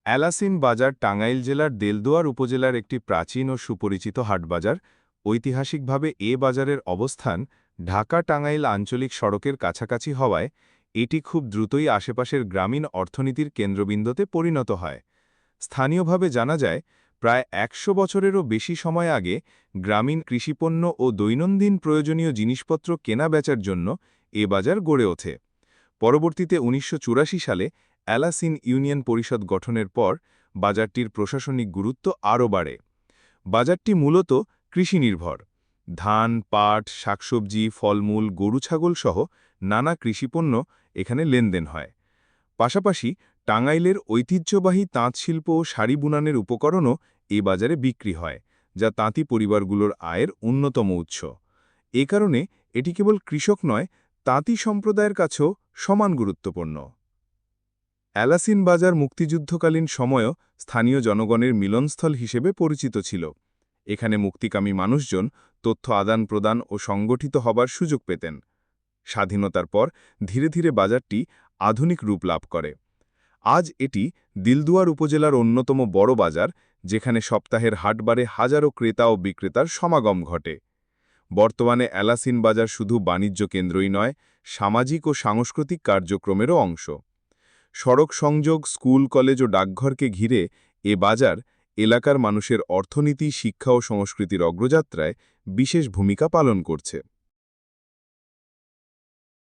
এলাসিন বাজার টাঙ্গাইল জেলার দেলদুয়ার উপজেলার একটি প্রাচীন ও সুপরিচিত হাটবাজার। ঐতিহাসিকভাবে এ বাজারের অবস্থান ঢাকা-টাঙ্গাইল আঞ্চলিক সড়কের কাছাকাছি হওয়ায় এটি খুব দ্রুতই আশেপাশের গ্রামীণ অর্থনীতির কেন্দ্রবিন্দুতে পরিণত হয়। স্থানীয়ভাবে জানা যায়, প্রায় ১০০ বছরেরও বেশি সময় আগে গ্রামীণ কৃষিপণ্য ও দৈনন্দিন প্রয়োজনীয় জিনিসপত্র কেনা-বেচার জন্য এ বাজার গড়ে ওঠে। পরবর্তীতে ১৯৮৪ সালে এলাসিন ইউনিয়ন পরিষদ গঠনের পর বাজারটির প্রশাসনিক গুরুত্ব আরও বাড়ে। বাজারটি মূলত কৃষিনির্ভর। ধান, পাট, শাকসবজি, ফলমূল, গরু-ছাগল সহ নানা কৃষিপণ্য এখানে লেনদেন হয়। পাশাপাশি টাঙ্গাইলের ঐতিহ্যবাহী তাঁতশিল্প ও শাড়ি বুনানের উপকরণও এই বাজারে বিক্রি হয়, যা তাঁতি পরিবারগুলোর আয়ের অন্যতম উৎস। এ কারণে এটি কেবল কৃষক নয়, তাঁতি সম্প্রদায়ের কাছেও সমান গুরুত্বপূর্ণ। এলাসিন বাজার মুক্তিযুদ্ধকালীন সময়ও স্থানীয় জনগণের মিলনস্থল হিসেবে পরিচিত ছিল। এখানে মুক্তিকামী মানুষজন তথ্য আদান-প্রদান ও সংগঠিত হবার সুযোগ পেতেন। স্বাধীনতার পর ধীরে ধীরে বাজারটি আধুনিক রূপ লাভ করে। আজ এটি দিলদুয়ার উপজেলার অন্যতম বড় বাজার, যেখানে সপ্তাহের হাটবারে হাজারো ক্রেতা ও বিক্রেতার সমাগম ঘটে। বর্তমানে এলাসিন বাজার শুধু বাণিজ্য কেন্দ্রই নয়, সামাজিক ও সাংস্কৃতিক কার্যক্রমেরও অংশ। সড়ক সংযোগ, স্কুল, কলেজ ও ডাকঘরকে ঘিরে এ বাজার এলাকার মানুষের অর্থনীতি, শিক্ষা ও সংস্কৃতির অগ্রযাত্রায় বিশেষ ভূমিকা পালন করছে।